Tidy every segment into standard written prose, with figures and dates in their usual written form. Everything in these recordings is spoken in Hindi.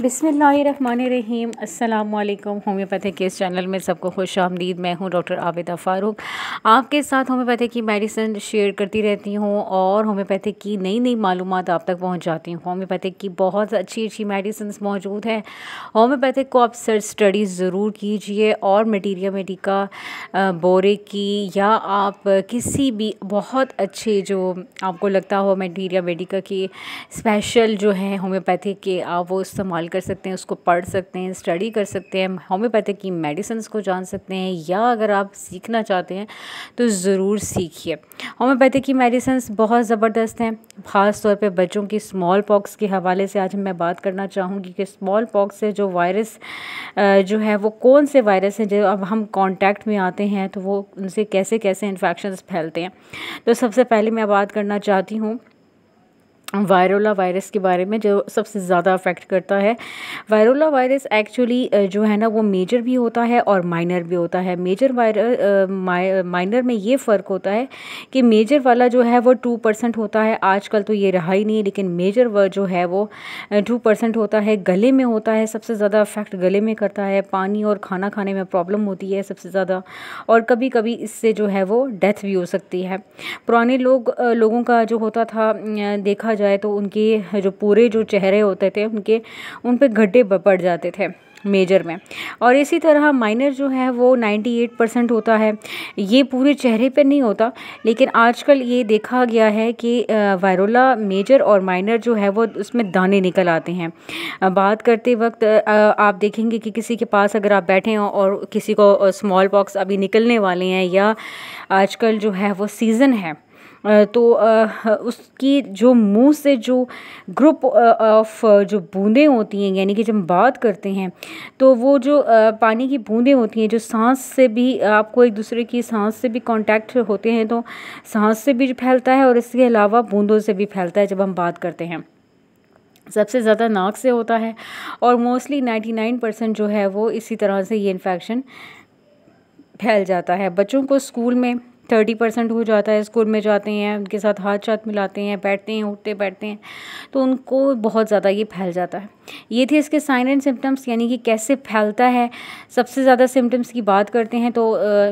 बिस्मिल्लाहिर्रहमानिर्रहीम। अस्सलामुअलैकुम। होम्योपैथिक के इस चैनल में सबको खुश आमदीद। मैं हूं डॉक्टर आबिदा फ़ारूक, आपके साथ होम्योपैथिक की मेडिसिन शेयर करती रहती हूं और होम्योपैथिक की नई नई मालूमात आप तक पहुंचाती हूं। होम्योपैथिक की बहुत अच्छी अच्छी मेडिसिन मौजूद हैं। होम्योपैथिक को आप सर्च स्टडी ज़रूर कीजिए और मटीरिया मेडिका बोरे की या आप किसी भी बहुत अच्छे जो आपको लगता हो मटीरिया मेडिका की स्पेशल जो है होम्योपैथिक के, आप वो इस्तेमाल कर सकते हैं, उसको पढ़ सकते हैं, स्टडी कर सकते हैं, होम्योपैथिक की मेडिसिन्स को जान सकते हैं। या अगर आप सीखना चाहते हैं तो ज़रूर सीखिए। होम्योपैथिक की मेडिसिन्स बहुत ज़बरदस्त हैं। ख़ास तौर पे बच्चों की स्मॉल पॉक्स के हवाले से आज मैं बात करना चाहूँगी कि स्मॉल पॉक्स से जो वायरस जो है वो कौन से वायरस हैं जो अब हम कांटेक्ट में आते हैं तो वो उनसे कैसे कैसे इन्फेक्शंस फैलते हैं। तो सबसे पहले मैं बात करना चाहती हूँ वायरोला वायरस के बारे में, जो सबसे ज़्यादा अफेक्ट करता है। वायरोला वायरस एक्चुअली जो है ना वो मेजर भी होता है और माइनर भी होता है। माइनर में ये फ़र्क होता है कि मेजर वाला जो है वो 2% होता है, आजकल तो ये रहा ही नहीं, लेकिन मेजर जो है वो 2% होता है। गले में होता है, सबसे ज़्यादा अफेक्ट गले में करता है। पानी और खाना खाने में प्रॉब्लम होती है सबसे ज़्यादा, और कभी कभी इससे जो है वो डेथ भी हो सकती है। पुराने लोगों का जो होता था, देखा जाए तो उनके जो पूरे जो चेहरे होते थे उन पे गड्ढे पड़ जाते थे मेजर में। और इसी तरह माइनर जो है वो 98% होता है। ये पूरे चेहरे पे नहीं होता, लेकिन आजकल ये देखा गया है कि वायरोला मेजर और माइनर जो है वो उसमें दाने निकल आते हैं। बात करते वक्त आप देखेंगे कि किसी के पास अगर आप बैठे हों और किसी को स्मॉल पॉक्स अभी निकलने वाले हैं या आजकल जो है वो सीज़न है, तो उसकी जो मुंह से जो ग्रुप ऑफ जो बूंदें होती हैं, यानी कि जब हम बात करते हैं तो वो जो पानी की बूंदें होती हैं, जो सांस से भी आपको एक दूसरे की सांस से भी कांटेक्ट होते हैं तो सांस से भी फैलता है और इसके अलावा बूंदों से भी फैलता है। जब हम बात करते हैं सबसे ज़्यादा नाक से होता है और मोस्टली 99% जो है वो इसी तरह से ये इन्फेक्शन फैल जाता है। बच्चों को स्कूल में 30% हो जाता है। स्कूल में जाते हैं, उनके साथ हाथ मिलाते हैं, बैठते हैं, उठते बैठते हैं, तो उनको बहुत ज़्यादा ये फैल जाता है। ये थे इसके साइन एंड सिम्टम्स, यानी कि कैसे फैलता है। सबसे ज़्यादा सिम्टम्स की बात करते हैं तो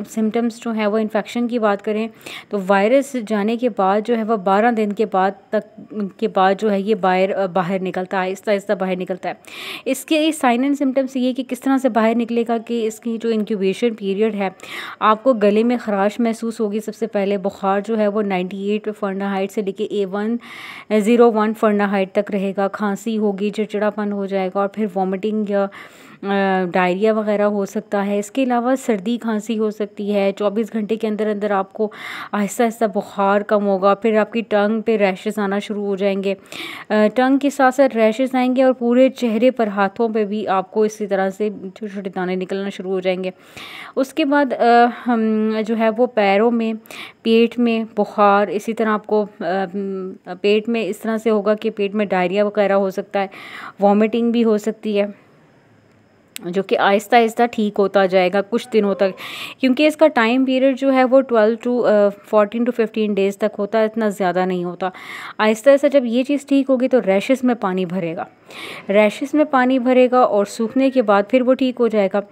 सिम्टम्स जो है वो इन्फेक्शन की बात करें तो वायरस जाने के बाद जो है वह 12 दिन के बाद जो है ये बाहर निकलता है, आहिस्ता आहिस्ता बाहर निकलता है। इसके साइन एंड सिम्टम्स ये कि किस तरह से बाहर निकलेगा कि इसकी जो इंक्यूबेशन पीरियड है, आपको गले में खराश महसूस होगी। सबसे पहले बुखार जो है वो 98 फ़ारेनहाइट से लेके A101 फ़ारेनहाइट तक रहेगा। खांसी होगी, चिड़चिड़ापन हो जाएगा और फिर वॉमिटिंग या डायरिया वगैरह हो सकता है। इसके अलावा सर्दी खांसी हो सकती है। 24 घंटे के अंदर अंदर आपको आहिस्ता आहिस्ता बुखार कम होगा। फिर आपकी टंग पे रैशेस आना शुरू हो जाएंगे। टंग के साथ साथ रैशेस आएंगे और पूरे चेहरे पर, हाथों पे भी आपको इसी तरह से छोटे छोटे दाने निकलना शुरू हो जाएंगे। उसके बाद हम जो है वो पैरों में, पेट में बुखार, इसी तरह आपको पेट में इस तरह से होगा कि पेट में डायरिया वगैरह हो सकता है। वॉमिटिंग भी हो सकती है, जो कि आहिस्ता आहिस्ता ठीक होता जाएगा कुछ दिनों तक, क्योंकि इसका टाइम पीरियड जो है वो 14 to 15 डेज़ तक होता है, इतना ज़्यादा नहीं होता। आहिस्ता आहिस्ता जब ये चीज़ ठीक होगी तो रैशेस में पानी भरेगा और सूखने के बाद फिर वो ठीक हो जाएगा।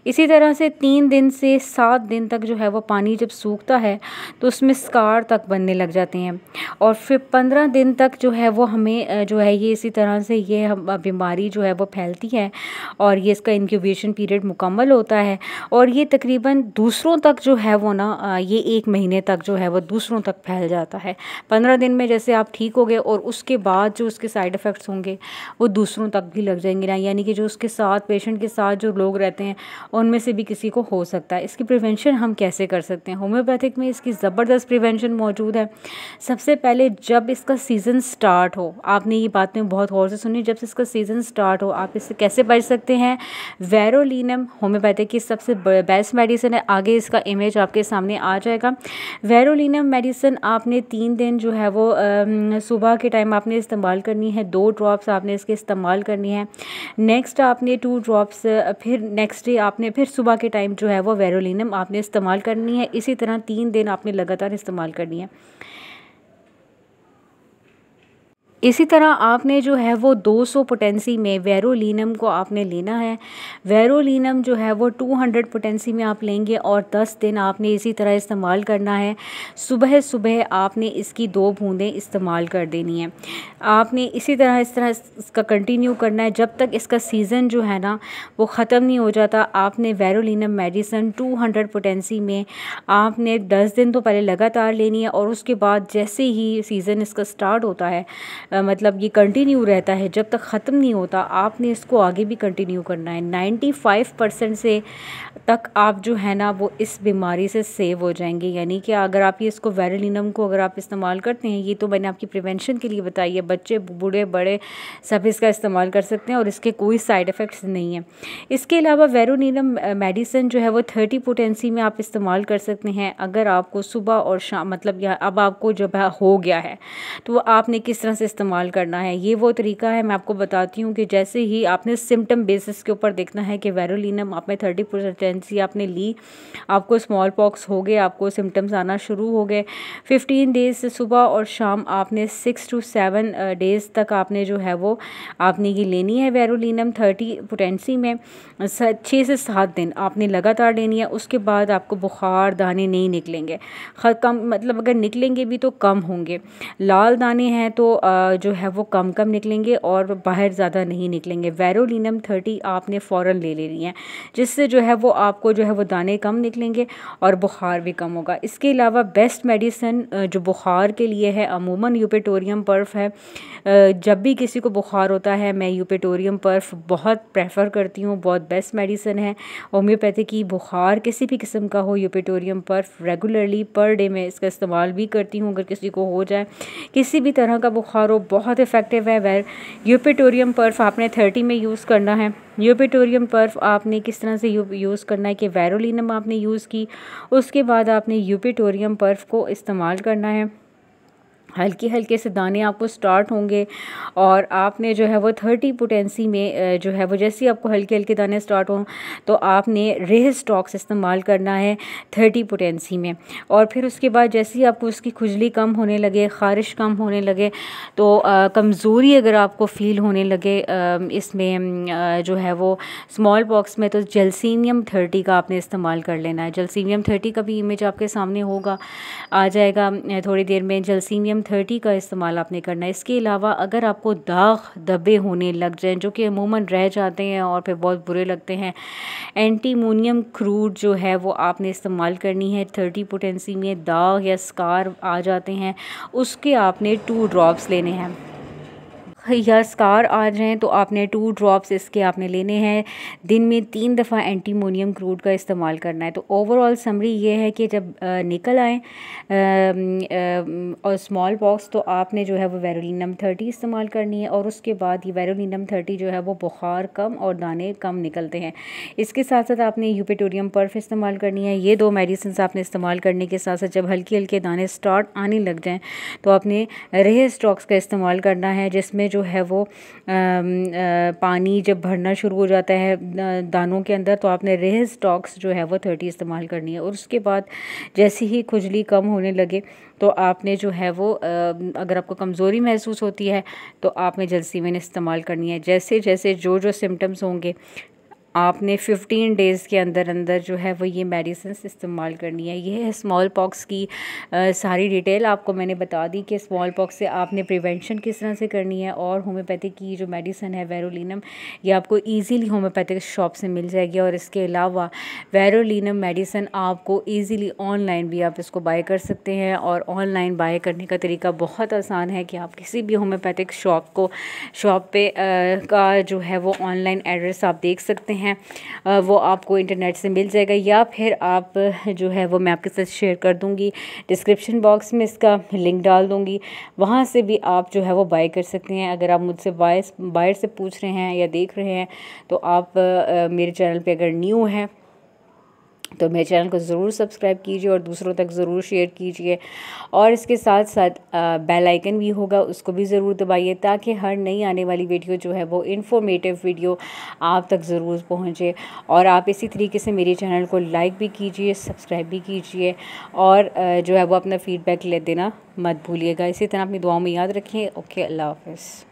इसी तरह से 3 दिन से 7 दिन तक जो है वो पानी जब सूखता है तो उसमें स्कार तक बनने लग जाते हैं और फिर 15 दिन तक जो है वो हमें जो है ये इसी तरह से ये बीमारी जो है वो फैलती है और ये इसका इंक्यूबेशन पीरियड मुकम्मल होता है और ये तकरीबन दूसरों तक जो है वो ना ये 1 महीने तक जो है वो दूसरों तक फैल जाता है। 15 दिन में जैसे आप ठीक हो गए और उसके बाद जो उसके साइड इफ़ेक्ट्स होंगे वो दूसरों तक भी लग जाएंगे ना, यानी कि जो उसके साथ पेशेंट के साथ जो लोग रहते हैं उनमें से भी किसी को हो सकता है। इसकी प्रिवेंशन हम कैसे कर सकते हैं? होम्योपैथिक में इसकी ज़बरदस्त प्रिवेंशन मौजूद है। सबसे पहले जब इसका सीज़न स्टार्ट हो, आपने ये बातें बहुत गौर से सुनी, जब इसका सीज़न स्टार्ट हो आप इससे कैसे बच सकते हैं? वेरोलिनम होम्योपैथिक की सबसे बेस्ट मेडिसिन है। आगे इसका इमेज आपके सामने आ जाएगा। वेरोलिनम मेडिसिन आपने 3 दिन जो है वो सुबह के टाइम आपने इस्तेमाल करनी है। 2 ड्रॉप्स आपने इसके इस्तेमाल करनी है। नेक्स्ट आपने 2 ड्रॉप्स फिर नेक्स्ट डे आपने फिर सुबह के टाइम जो है वो वेरोलिनम आपने इस्तेमाल करनी है। इसी तरह 3 दिन आपने लगातार इस्तेमाल करनी है। इसी तरह आपने जो है वो 200 पोटेंसी में वेरोलिनम को आपने लेना है। वेरोलिनम जो है वो 200 पोटेंसी में आप लेंगे और 10 दिन आपने इसी तरह इस्तेमाल करना है। सुबह सुबह आपने इसकी 2 बूंदें इस्तेमाल कर देनी है। आपने इसी तरह इसका कंटिन्यू करना है जब तक इसका सीज़न जो है ना वो ख़त्म नहीं हो जाता। आपने वेरोलिनम मेडिसिन 200 पोटेंसी में आपने 10 दिन तो पहले लगातार लेनी है और उसके बाद जैसे ही सीज़न इसका स्टार्ट होता है मतलब ये कंटिन्यू रहता है जब तक ख़त्म नहीं होता, आपने इसको आगे भी कंटिन्यू करना है। 95% से तक आप जो है ना वो इस बीमारी से सेव हो जाएंगे। यानी कि अगर आप ये इसको वेरोलिनम को अगर आप इस्तेमाल करते हैं, ये तो मैंने आपकी प्रिवेंशन के लिए बताई है, बच्चे बूढ़े बड़े सब इसका इस्तेमाल कर सकते हैं और इसके कोई साइड इफ़ेक्ट्स नहीं है। इसके अलावा वेरोलिनम मेडिसिन जो है वो 30 पोटेंसी में आप इस्तेमाल कर सकते हैं। अगर आपको सुबह और शाम मतलब या अब आपको जब हो गया है तो आपने किस तरह से इस्तेमाल करना है, ये वो तरीका है मैं आपको बताती हूँ कि जैसे ही आपने सिम्टम बेसिस के ऊपर देखना है कि वेरोलिनम आप में 30 पोटेंसी आपने ली, आपको स्मॉल पॉक्स हो गए, आपको सिम्टम्स आना शुरू हो गए, 15 डेज़ से सुबह और शाम आपने 6 to 7 डेज़ तक आपने जो है वो आपने ये लेनी है वेरोलिनम 30 पोटेंसी में। 6 से 7 दिन आपने लगातार लेनी है। उसके बाद आपको बुखार दाने नहीं निकलेंगे, कम मतलब अगर निकलेंगे भी तो कम होंगे। लाल दाने हैं तो जो है वो कम कम निकलेंगे और बाहर ज़्यादा नहीं निकलेंगे। वेरोलिनम 30 आपने फ़ौरन ले लेनी है जिससे जो है वो आपको जो है वो दाने कम निकलेंगे और बुखार भी कम होगा। इसके अलावा बेस्ट मेडिसिन जो बुखार के लिए है अमूमन यूपेटोरियम पर्फ है। जब भी किसी को बुखार होता है मैं यूपेटोरियम पर्फ बहुत प्रेफर करती हूँ, बहुत बेस्ट मेडिसिन है होम्योपैथी की। बुखार किसी भी किस्म का हो, यूपेटोरियम पर्फ रेगुलरली पर डे में इसका इस्तेमाल भी करती हूँ। अगर किसी को हो जाए किसी भी तरह का बुखार हो, बहुत इफ़ेक्टिव है। यूपेटोरियम पर्फ आपने 30 में यूज़ करना है। यूपेटोरियम पर्फ आपने किस तरह से यूज़ करना है कि वेरोलिनम आपने यूज़ की, उसके बाद आपने यूपेटोरियम पर्फ को इस्तेमाल करना है। हल्के हल्के से दाने आपको स्टार्ट होंगे और आपने जो है वो 30 पोटेंसी में जो है वो जैसे ही आपको हल्के हल्के दाने स्टार्ट हों तो आपने रेह स्टॉक्स इस्तेमाल करना है 30 पोटेंसी में। और फिर उसके बाद जैसे ही आपको उसकी खुजली कम होने लगे, ख़ारिश कम होने लगे, तो कमज़ोरी अगर आपको फ़ील होने लगे इसमें जो है वो स्मॉल पॉक्स में, तो जलसीनियम 30 का आपने इस्तेमाल कर लेना है। जलसीनियम 30 का भी इमेज आपके सामने होगा, आ जाएगा थोड़ी देर में। जलसीनियम 30 का इस्तेमाल आपने करना है। इसके अलावा अगर आपको दाग धब्बे होने लग जाएं जो कि अमूमन रह जाते हैं और फिर बहुत बुरे लगते हैं, एंटीमोनियम क्रूड जो है वो आपने इस्तेमाल करनी है 30 पोटेंसी में। दाग या स्कार आ जाते हैं उसके आपने 2 ड्रॉप्स लेने हैं, या स्कार आ जाएँ तो आपने 2 ड्रॉप्स इसके आपने लेने हैं। दिन में 3 दफ़ा एंटीमोनियम क्रूड का इस्तेमाल करना है। तो ओवरऑल समरी ये है कि जब निकल आए और स्मॉल पॉक्स तो आपने जो है वो वेरोलिनम 30 इस्तेमाल करनी है और उसके बाद ये वेरोलिनम 30 जो है वो बुखार कम और दाने कम निकलते हैं। इसके साथ साथ आपने यूपेटोरियम पर्फ इस्तेमाल करनी है। ये 2 मेडिसिन आपने इस्तेमाल करने के साथ साथ जब हल्के हल्के दाने स्टार्ट आने लग जाएँ तो आपने रेह स्टॉक्स का इस्तेमाल करना है, जिसमें जो है वो पानी जब भरना शुरू हो जाता है दानों के अंदर तो आपने रेह स्टॉक्स जो है वो 30 इस्तेमाल करनी है। और उसके बाद जैसे ही खुजली कम होने लगे तो आपने जो है वो अगर आपको कमज़ोरी महसूस होती है तो आपने जलसीमिन इस्तेमाल करनी है। जैसे जैसे जो जो सिम्टम्स होंगे आपने 15 डेज़ के अंदर अंदर जो है वो ये मेडिसिन इस्तेमाल करनी है। ये है स्मॉल पॉक्स की सारी डिटेल आपको मैंने बता दी कि स्मॉल पॉक्स से आपने प्रिवेंशन किस तरह से करनी है। और होम्योपैथिक की जो मेडिसिन है वेरोलिनम, ये आपको इजीली होम्योपैथिक शॉप से मिल जाएगी। और इसके अलावा वेरोलिनम मेडिसिन आपको इजीली ऑनलाइन भी आप इसको बाय कर सकते हैं। और ऑनलाइन बाय करने का तरीका बहुत आसान है कि आप किसी भी होम्योपैथिक शॉप पे का जो है वो ऑनलाइन एड्रेस आप देख सकते हैं, वो आपको इंटरनेट से मिल जाएगा। या फिर आप जो है वो मैं आपके साथ शेयर कर दूंगी, डिस्क्रिप्शन बॉक्स में इसका लिंक डाल दूंगी, वहाँ से भी आप जो है वो बाय कर सकते हैं। अगर आप मुझसे बायर से पूछ रहे हैं या देख रहे हैं तो आप मेरे चैनल पे अगर न्यू हैं तो मेरे चैनल को ज़रूर सब्सक्राइब कीजिए और दूसरों तक ज़रूर शेयर कीजिए। और इसके साथ साथ बेल आइकन भी होगा, उसको भी ज़रूर दबाइए ताकि हर नई आने वाली वीडियो जो है वो इन्फॉर्मेटिव वीडियो आप तक ज़रूर पहुँचे। और आप इसी तरीके से मेरे चैनल को लाइक भी कीजिए, सब्सक्राइब भी कीजिए और जो है वो अपना फ़ीडबैक ले देना मत भूलिएगा। इसी तरह अपनी दुआओं में याद रखिए। ओके, अल्लाह हाफ़िज़।